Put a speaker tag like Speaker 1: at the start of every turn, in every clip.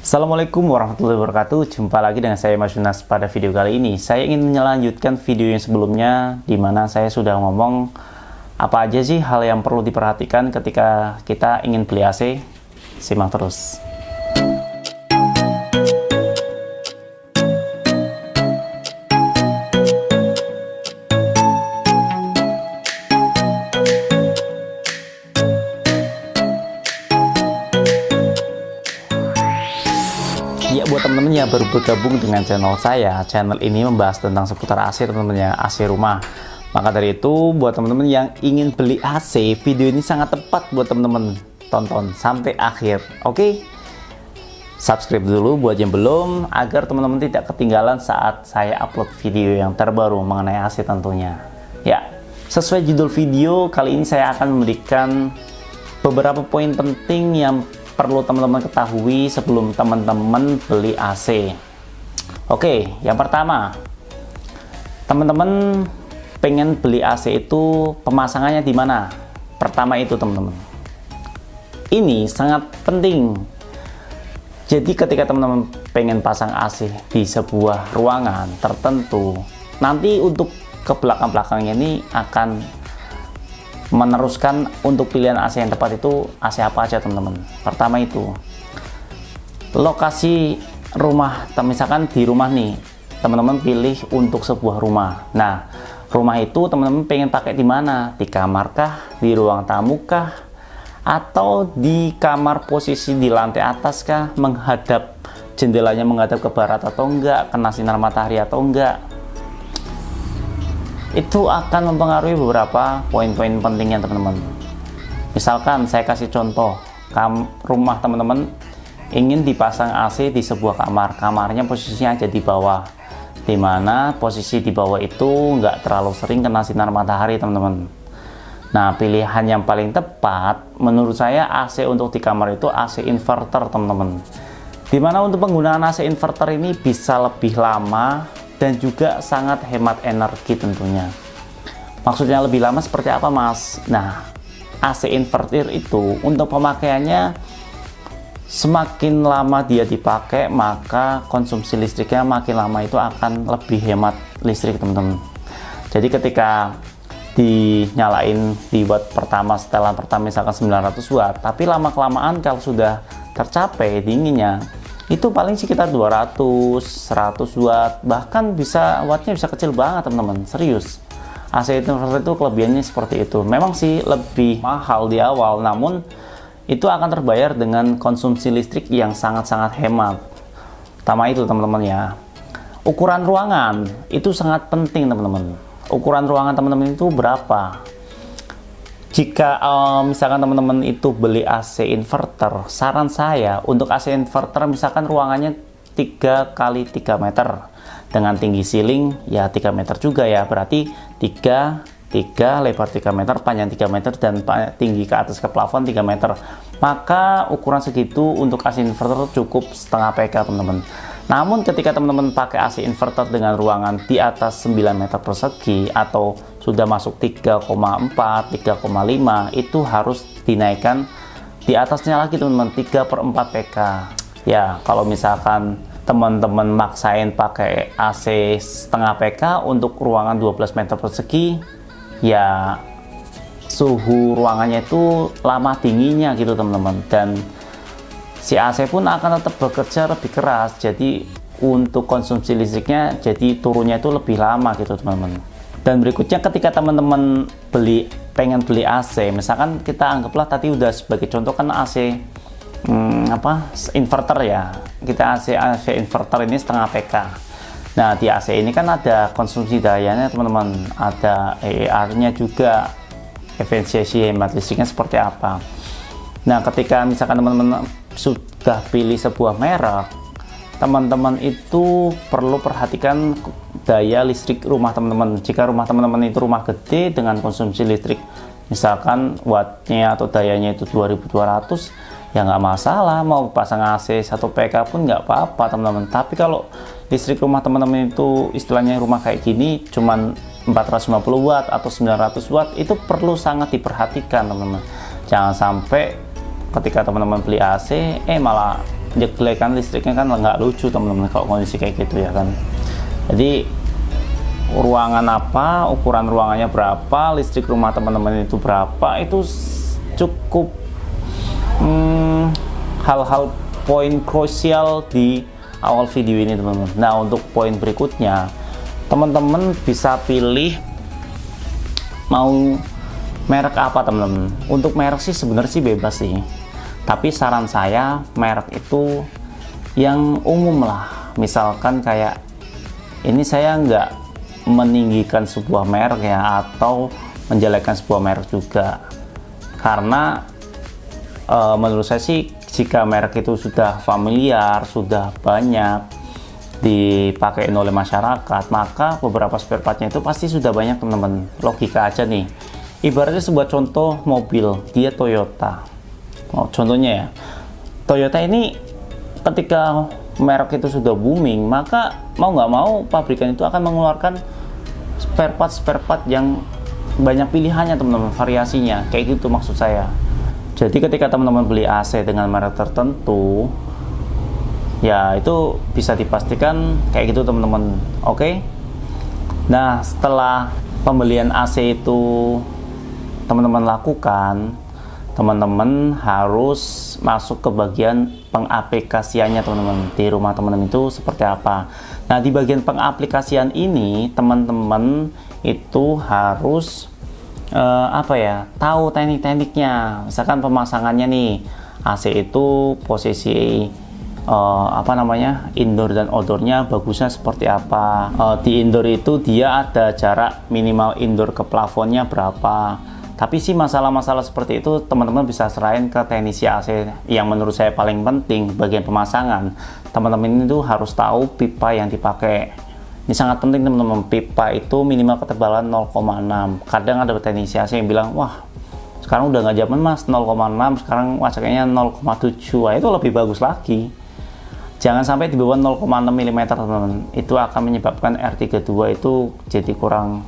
Speaker 1: Assalamualaikum warahmatullahi wabarakatuh. Jumpa lagi dengan saya Mas Yunas. Pada video kali ini saya ingin melanjutkan video yang sebelumnya, di mana saya sudah ngomong apa aja sih hal yang perlu diperhatikan ketika kita ingin beli AC. Simak terus. Ya, buat teman-teman yang baru bergabung dengan channel saya, channel ini membahas tentang seputar AC teman-teman ya, AC rumah. Maka dari itu, buat teman-teman yang ingin beli AC, video ini sangat tepat buat teman-teman tonton sampai akhir. Oke? Subscribe dulu buat yang belum, agar teman-teman tidak ketinggalan saat saya upload video yang terbaru mengenai AC tentunya. Ya, sesuai judul video, kali ini saya akan memberikan beberapa poin penting yang perlu teman-teman ketahui sebelum teman-teman beli AC. Oke, yang pertama, teman-teman pengen beli AC itu pemasangannya di mana? Pertama itu teman-teman, ini sangat penting. Jadi ketika teman-teman pengen pasang AC di sebuah ruangan tertentu, nanti untuk ke belakang-belakangnya ini akan meneruskan untuk pilihan AC yang tepat itu AC apa aja teman-teman. Pertama itu lokasi rumah, misalkan di rumah nih teman-teman pilih untuk sebuah rumah. Nah, rumah itu teman-teman pengen pakai di mana? Di kamar kah, di ruang tamu kah, atau di kamar posisi di lantai atas kah, menghadap jendelanya menghadap ke barat atau enggak, kena sinar matahari atau enggak. Itu akan mempengaruhi beberapa poin-poin pentingnya teman-teman. Misalkan saya kasih contoh, rumah teman-teman ingin dipasang AC di sebuah kamar, kamarnya posisinya aja di bawah, dimana posisi di bawah itu nggak terlalu sering kena sinar matahari teman-teman. Nah, pilihan yang paling tepat menurut saya AC untuk di kamar itu AC inverter teman-teman, dimana untuk penggunaan AC inverter ini bisa lebih lama dan juga sangat hemat energi tentunya. Maksudnya lebih lama seperti apa mas? Nah, AC inverter itu untuk pemakaiannya semakin lama dia dipakai, maka konsumsi listriknya makin lama itu akan lebih hemat listrik teman-teman. Jadi ketika dinyalain di watt pertama, setelan pertama misalkan 900 watt, tapi lama-kelamaan kalau sudah tercapai dinginnya itu paling sekitar 200, 100 watt, bahkan bisa wattnya bisa kecil banget teman-teman, serius. AC inverter itu kelebihannya seperti itu. Memang sih lebih mahal di awal, namun itu akan terbayar dengan konsumsi listrik yang sangat-sangat hemat. Pertama itu teman-teman ya. Ukuran ruangan itu sangat penting teman-teman. Ukuran ruangan teman-teman itu berapa? Jika misalkan teman-teman itu beli AC inverter, saran saya untuk AC inverter misalkan ruangannya 3 kali 3 meter dengan tinggi ceiling ya 3 meter juga ya, berarti 3 lebar 3 meter, panjang 3 meter, dan tinggi ke atas ke plafon 3 meter. Maka ukuran segitu untuk AC inverter cukup setengah PK teman-teman. Namun ketika teman-teman pakai AC inverter dengan ruangan di atas 9 meter persegi atau sudah masuk 3,4, 3,5, itu harus dinaikkan di atasnya lagi teman-teman, 3/4 PK. Ya, kalau misalkan teman-teman maksain pakai AC setengah PK untuk ruangan 12 meter persegi, ya suhu ruangannya itu lama dinginnya gitu teman-teman, dan si AC pun akan tetap bekerja lebih keras, jadi untuk konsumsi listriknya jadi turunnya itu lebih lama gitu teman-teman. Dan berikutnya ketika teman-teman pengen beli AC, misalkan kita anggaplah tadi udah sebagai contoh kan AC inverter ya, kita AC inverter ini setengah PK. Nah, di AC ini kan ada konsumsi dayanya teman-teman, ada EER-nya juga, efisiensi hemat listriknya seperti apa. Nah, ketika misalkan teman-teman sudah pilih sebuah merek, teman-teman itu perlu perhatikan daya listrik rumah teman-teman. Jika rumah teman-teman itu rumah gede dengan konsumsi listrik misalkan wattnya atau dayanya itu 2200, ya nggak masalah, mau pasang AC 1 PK pun nggak apa-apa teman-teman. Tapi kalau listrik rumah teman-teman itu istilahnya rumah kayak gini cuman 450 watt atau 900 watt, itu perlu sangat diperhatikan teman-teman. Jangan sampai ketika teman-teman beli AC malah jelek kan listriknya kan nggak lucu teman-teman kalau kondisi kayak gitu ya kan. Jadi ruangan apa, ukuran ruangannya berapa, listrik rumah teman-teman itu berapa, itu cukup hal-hal poin krusial di awal video ini teman-teman. Nah, untuk poin berikutnya, teman-teman bisa pilih mau merek apa teman-teman. Untuk merek sih sebenarnya sih bebas sih, tapi saran saya merek itu yang umum lah. Misalkan kayak ini, saya nggak meninggikan sebuah merek ya, atau menjelekkan sebuah merek juga, karena menurut saya sih jika merek itu sudah familiar, sudah banyak dipakai oleh masyarakat, maka beberapa spare partnya itu pasti sudah banyak teman-teman. Logika aja nih, ibaratnya sebuah contoh mobil, dia Toyota. Contohnya ya, Toyota ini ketika merek itu sudah booming, maka mau nggak mau pabrikan itu akan mengeluarkan spare part yang banyak pilihannya teman-teman, variasinya kayak gitu maksud saya. Jadi ketika teman-teman beli AC dengan merek tertentu, ya itu bisa dipastikan kayak gitu teman-teman. Oke. Nah, setelah pembelian AC itu teman-teman lakukan, teman-teman harus masuk ke bagian pengaplikasiannya teman-teman. Di rumah teman-teman itu seperti apa. Nah, di bagian pengaplikasian ini teman-teman itu harus tahu teknik-tekniknya. Misalkan pemasangannya nih, AC itu posisi indoor dan outdoornya bagusnya seperti apa. Di indoor itu dia ada jarak minimal indoor ke plafonnya berapa. Tapi sih masalah-masalah seperti itu teman-teman bisa serahin ke teknisi AC. Yang menurut saya paling penting bagian pemasangan, teman-teman itu harus tahu pipa yang dipakai. Ini sangat penting teman-teman, pipa itu minimal ketebalan 0,6. Kadang ada teknisi AC yang bilang, wah sekarang udah nggak zaman mas 0,6, sekarang kayaknya 0,7. Itu lebih bagus lagi. Jangan sampai di bawah 0,6 mm teman-teman. Itu akan menyebabkan R32 itu jadi kurang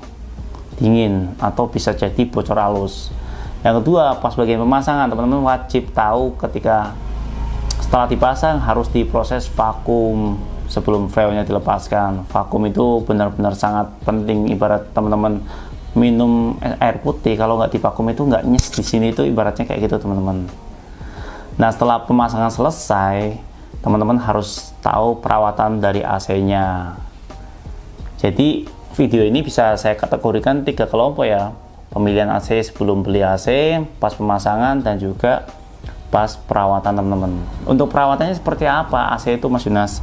Speaker 1: dingin atau bisa jadi bocor halus. Yang kedua, pas bagian pemasangan, teman-teman wajib tahu ketika setelah dipasang harus diproses vakum sebelum freonnya dilepaskan. Vakum itu benar-benar sangat penting. Ibarat teman-teman minum air putih, kalau nggak divakum itu nggak nyes di sini, itu ibaratnya kayak gitu teman-teman. Nah, setelah pemasangan selesai, teman-teman harus tahu perawatan dari AC-nya. Jadi video ini bisa saya kategorikan 3 kelompok ya. Pemilihan AC sebelum beli AC, pas pemasangan, dan juga pas perawatan teman-teman. Untuk perawatannya seperti apa AC itu Mas Yunas?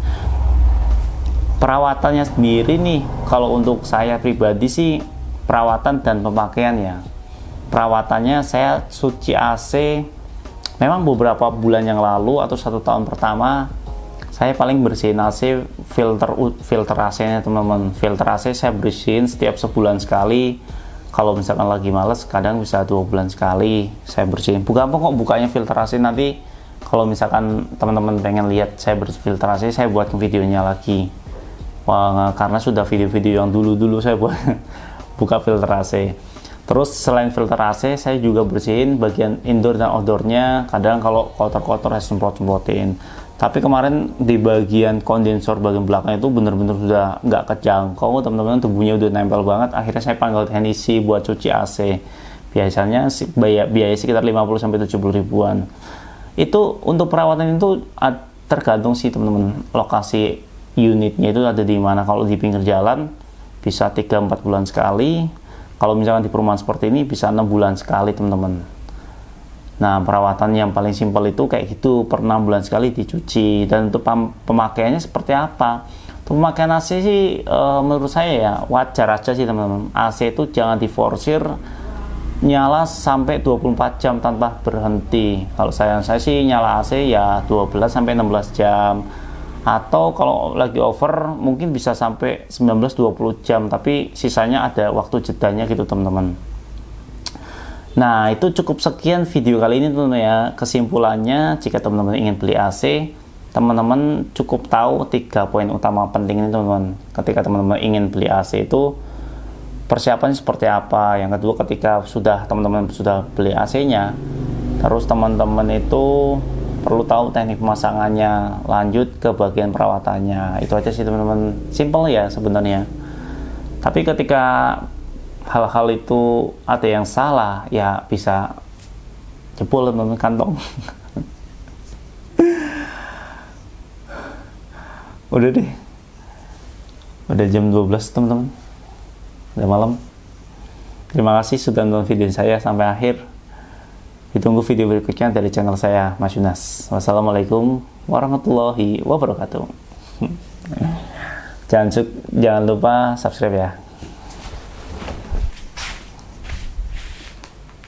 Speaker 1: Perawatannya sendiri nih, kalau untuk saya pribadi sih perawatan dan pemakaian ya. Perawatannya saya cuci AC memang beberapa bulan yang lalu atau 1 tahun pertama, saya paling bersihin AC, filter AC-nya teman-teman. Filter AC saya bersihin setiap sebulan sekali. Kalau misalkan lagi males, kadang bisa 2 bulan sekali saya bersihin. Bukan kok bukanya filter AC, nanti kalau misalkan teman-teman pengen lihat saya berfilter AC, saya buat videonya lagi. Wah, karena sudah video-video yang dulu-dulu saya buat buka filter AC. Terus selain filter AC, saya juga bersihin bagian indoor dan outdoornya. Kadang kalau kotor-kotor saya semprot-semprotin. Tapi kemarin di bagian kondensor bagian belakang itu bener-bener sudah nggak kejangkau teman-teman, tubuhnya udah nempel banget. Akhirnya saya panggil teknisi buat cuci AC. Biasanya biaya sekitar 50-70 ribuan. Itu untuk perawatan itu tergantung sih teman-teman, lokasi unitnya itu ada di mana. Kalau di pinggir jalan bisa 3-4 bulan sekali. Kalau misalkan di perumahan seperti ini bisa 6 bulan sekali teman-teman. Nah, perawatan yang paling simpel itu kayak gitu, per 6 bulan sekali dicuci. Dan untuk pemakaiannya seperti apa? Untuk pemakaian AC sih menurut saya ya wajar aja sih teman-teman. AC itu jangan diforsir nyala sampai 24 jam tanpa berhenti. Kalau saya sih nyala AC ya 12 sampai 16 jam. Atau kalau lagi over mungkin bisa sampai 19-20 jam, tapi sisanya ada waktu jedanya gitu teman-teman. Nah, itu cukup sekian video kali ini teman-teman ya. Kesimpulannya, jika teman-teman ingin beli AC, teman-teman cukup tahu 3 poin utama penting ini teman-teman. Ketika teman-teman ingin beli AC itu persiapannya seperti apa. Yang kedua, ketika teman-teman sudah beli AC-nya, terus teman-teman itu perlu tahu teknik pemasangannya, lanjut ke bagian perawatannya. Itu aja sih teman-teman, simple ya sebenarnya. Tapi ketika hal-hal itu ada yang salah, ya bisa jebol teman-teman kantong. Udah deh, udah jam 12 teman-teman, udah malam. Terima kasih sudah nonton video saya sampai akhir. Ditunggu video berikutnya dari channel saya, Mas Yunas. Wassalamualaikum warahmatullahi wabarakatuh. Jangan lupa subscribe ya.